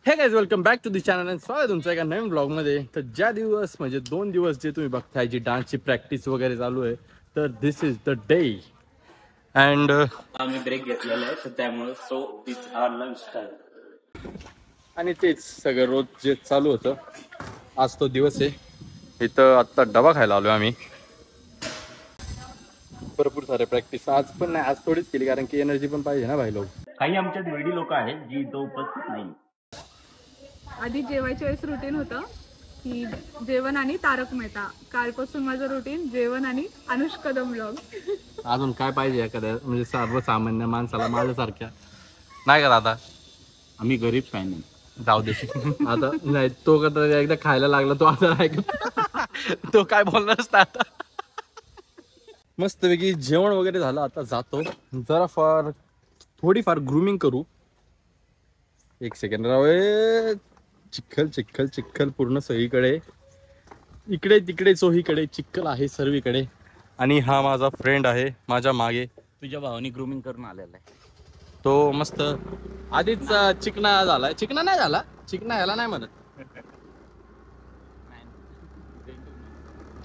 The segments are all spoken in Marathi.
हे guys welcome back to the channel आणि स्वागत तुमचं एका नवीन ब्लॉग मध्ये. तर ज्या दिवस म्हणजे 2 दिवस जे तुम्ही बघताय जी डान्सची प्रॅक्टिस वगैरे चालू आहे, तर this is the day. And आम्ही ब्रेक घेतलेला आहे तर त्यामुळे so it's our lunch time. आणि तेच सगळं रोज जे चालू होतं, आज तो दिवस आहे. इथं आत्ता डबा खायला आलोय आम्ही. भरपूर सारे प्रॅक्टिस आज पण नाही, आज थोडीच केली कारण की एनर्जी पण पाहिजे ना भाई लोक. काही आमच्यात वेडी लोक आहेत जी इथं उपस्थित नाही. आधी जेवायच्या वेळेस रुटीन होतं की जेवण आणि तारक मेहता. कालपासून माझं रुटीन जेवण आणि अनुष्का कदम व्लॉग. अजून काय पाहिजे एखाद्या म्हणजे सर्वसामान्य माणसाला माझ्यासारख्या, नाही का दादा? आम्ही गरीब काय नाही. जाऊ दे आता. नाही तो कधी एकदा खायला लागला तो आता नाही तो काय बोलणारच ना आता. मस्तपैकी जेवण वगैरे झालं, आता जातो जरा थोडीफार ग्रूमिंग करू. एक सेकंड राव. चिखल चिखल चिखल पूर्ण सगळीकडे, इकडे तिकडे चोहीकडे चिखल आहे सर्वीकडे. आणि हा माझा फ्रेंड आहे माझ्या मागे, तुझ्या भावानी ग्रूमिंग करून आलेला आहे. तो मस्त आधीच चिकना झालाय. चिकना नाही झाला, चिकना ह्याला नाही म्हणत.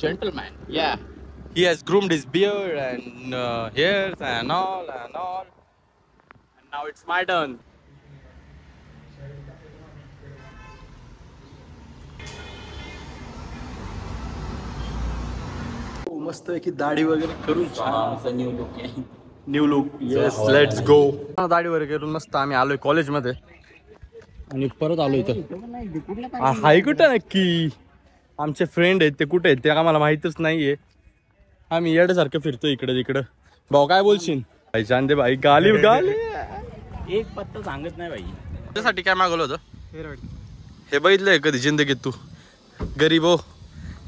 Gentleman, yeah. He has groomed his beard and hairs and all. And now it's my turn. मस्त की दाढी वगैरे करून आमचा न्यू लुक आहे. New look. Yes, let's go. दाढी वगैरे करून मस्त आम्ही आलोय कॉलेजमध्ये आणि परत आलो इथं. हाय कुठं नक्की? आमचे फ्रेंड आहेत ते कुठे आहेत ते आम्हाला माहितच नाहीये. आम्ही येड्यासारखं फिरतो इकडे तिकडं. भाऊ काय बोलशील? भाई चांदे भाई गाली एक पत्ता सांगत नाही भाई. त्यासाठी काय मागवलं होतं हे बघितलंय कधी जिंदगीत तू? गरीब हो.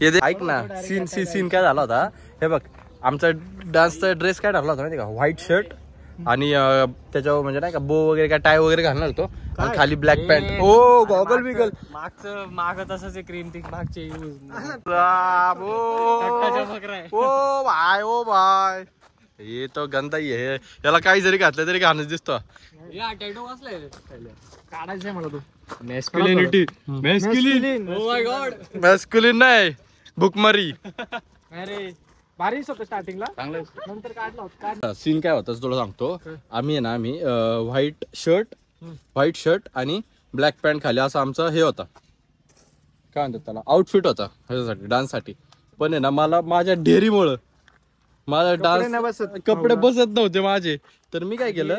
हे ऐक ना, सीन काय झाला होता हे बघ. आमचा डान्सचा ड्रेस काय टाकला होता माहिती का? व्हाईट शर्ट आणि त्याच्यावर म्हणजे नाही का बो वगैरे काय टाय वगैरे घालणार होतो आणि खाली ब्लॅक पॅन्ट. ओ गॉगल बिगल माग तसंच क्रीम टिक मागचे ओ बाय हे तो गंदा आहे. याला काही जरी घातलं तरी घाणच दिसतो. काढायचंय मला तू. मॅस्क्युलिनिटी. Oh my God. मॅस्क्युलिन नाही, भुकमारी. अरे भारीच होतं स्टार्टिंगला, नंतर काढला होता. सीन काय होतं तुला सांगतो. आम्ही व्हाईट शर्ट आणि ब्लॅक पॅन्ट खाली असं आमचं हे होता, काय म्हणतात त्याला, आउटफिट होता ह्याच्यासाठी डान्ससाठी. पण आहे ना मला माझ्या ढेरीमुळं माझा डान्स कपडे बसत नव्हते माझे. तर मी काय केलं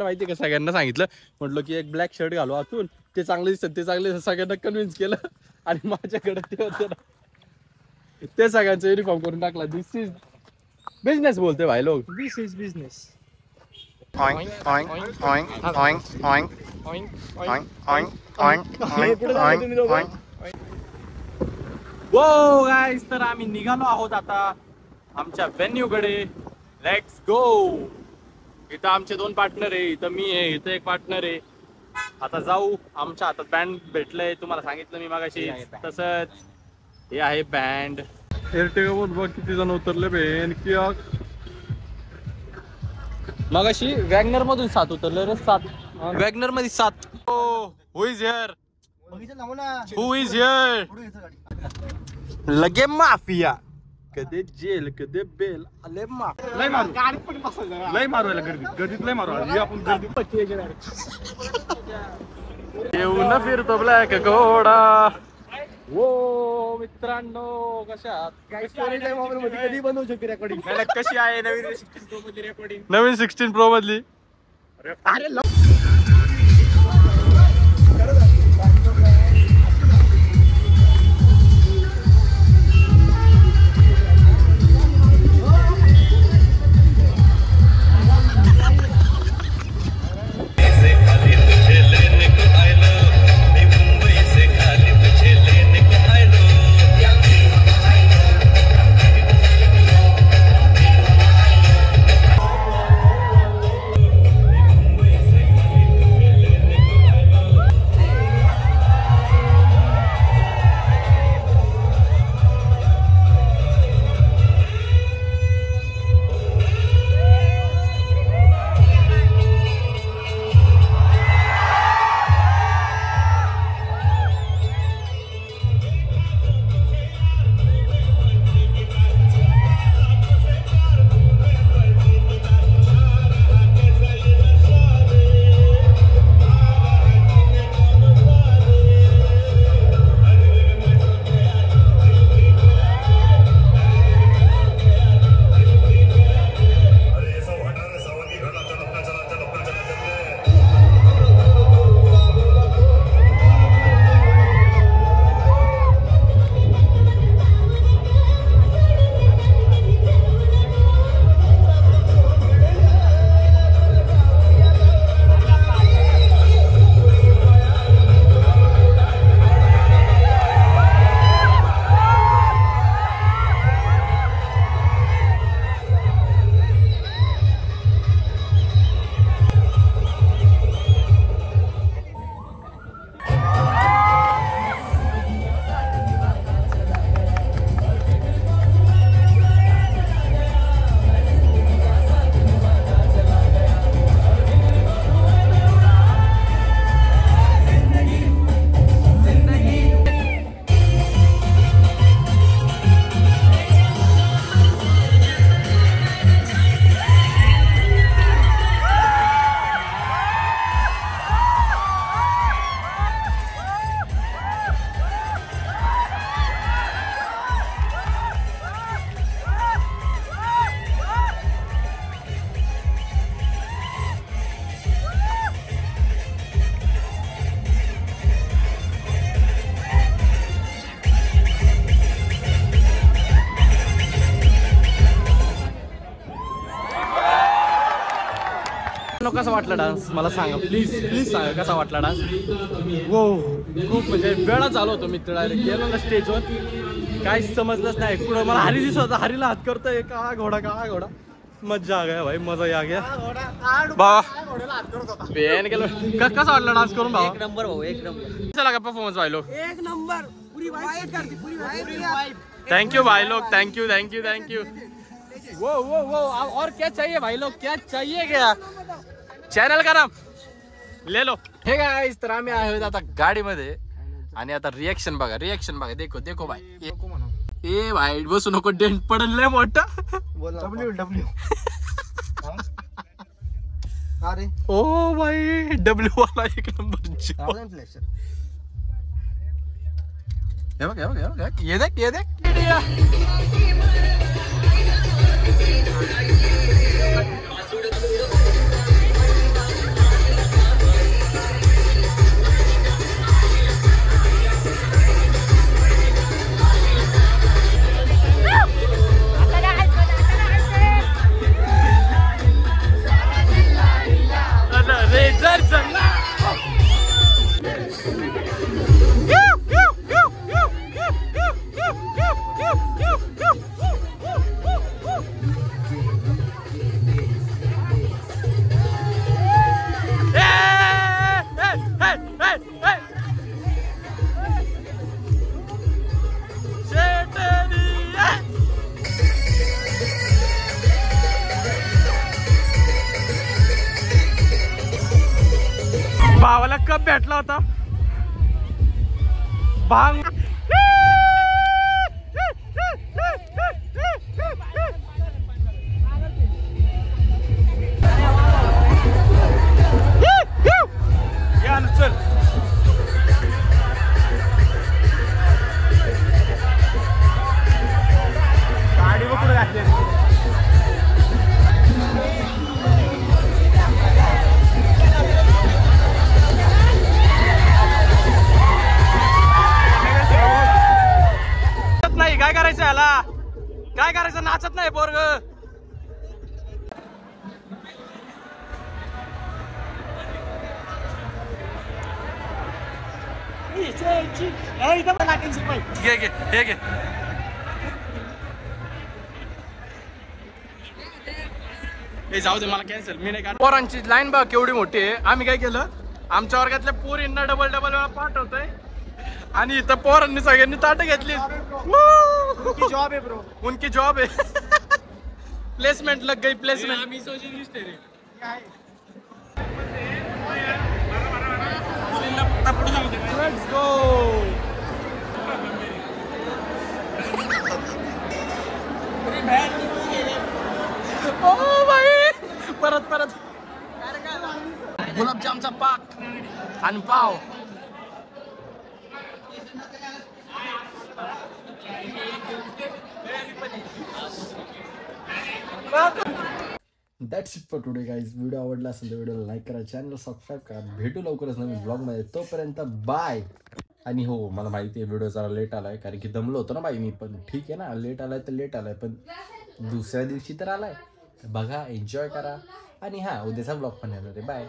माहिती का? सगळ्यांना सांगितलं, म्हटलं की एक ब्लॅक शर्ट घालू आतून, ते चांगले दिसत सगळ्यांना कन्व्हिन्स केलं. आणि माझ्याकडे ते होते ना, ते सगळ्यांचा युनिफॉर्म करून टाकला. दिस इज बिझनेस बोलते भाई लोग. दिस इज बिझनेस. वो गाईस, तर आम्ही निघालो आहोत आता आमच्या व्हेन्यू कडे. Let's go. इथं आमचे 2 पार्टनर आहे, इथं मी आहे, इथं एक पार्टनर आहे. आता जाऊ. आमच्या हातात बँड भेटलंय, तुम्हाला सांगितलं मी मागाशी. तसंच हे आहे बँड. बघ किती जण उतरले बेन. मगाशी वॅगनर मधून 7 उतरले रे. 7 वॅगनर मध्ये 7. हु इज हिअर? लगे माफिया. कधी जेल कधी बेल. लय मारू गर्दीत लय मारू. आपण येऊन फिरतो ब्लॅक घोडा. हो मित्रांनो, कशात? कधी बनवू शकते रेकॉर्डिंग? कशी आहे नवीन 16 Pro मधली रेकॉर्डिंग? नवीन 16 Pro मधली? कसा वाटला डान्स मला सांगा प्लीज प्लीज सांगा कसा वाटला डान्स. वो खूप म्हणजे वेळा चालू होतो मी डायरेक्ट गेलो ना स्टेजवर काहीच समजलंच नाही. पुढं मला हरी दिसत होता, हरीला हात करतोय काळा घोडा. मजा आ गया भाई, मजा आ गया बाबा. पेन गेलो. कसा वाटला डान्स करून भाऊ? एक नंबर भाऊ, एक नंबर. कसा लगा परफॉर्मन्स भाई लोग? एक नंबर. पूरी वाइब करती, पूरी वाइब. थैंक यू भाई लोग, थैंक यू. वो और क्या चाहिए भाई लोग, क्या चाहिए क्या? चॅनल का नाम ले लो. हे गाइस, तर आम्ही आहे आता गाडीमध्ये आणि आता रिएक्शन बघा. देखो भाई. ए भाई बसू नको, डेंट पडल लय मोठा. डब्ल्यू. अरे ओ भाई डब्ल्यू वाला एक नंबर. हे बघ ये देख. भावाला कप भेटला होता भांग. चल गाडी कुठे घातली. काय करायचं याला, काय करायचं? नाचत नाही पोरग. घे जाऊ दे मला कॅन्सल. मी नाही. पोरांची लाईन बघ केवढी मोठी आहे. आम्ही काय केलं, आमच्या वर्गातल्या पोरींना डबल वेळा पाठवतोय आणि इथं पोरांनी सगळ्यांनी ताट घेतली. जॉब है ब्रो, उनकी जॉब है. प्लेसमेंट लग गई, प्लेसमेंट. Let's go. ओ भाई परत गुलाबजामचा पाक आणि पाव. That's it for today guys. Video आवडला असेल तर व्हिडिओला लाईक करा, चॅनल सबस्क्राईब करा. भेटू लवकरच नवीन ब्लॉगमध्ये. तोपर्यंत बाय. आणि हो मला माहिती आहे व्हिडिओ जरा लेट आलाय कारण की दमलो होतो ना बाई मी. पण ठीक आहे ना, लेट आलाय पण दुसऱ्या दिवशी तर आलाय. बघा, एन्जॉय करा आणि हा उद्याचा ब्लॉग पण येणार आहे. बाय.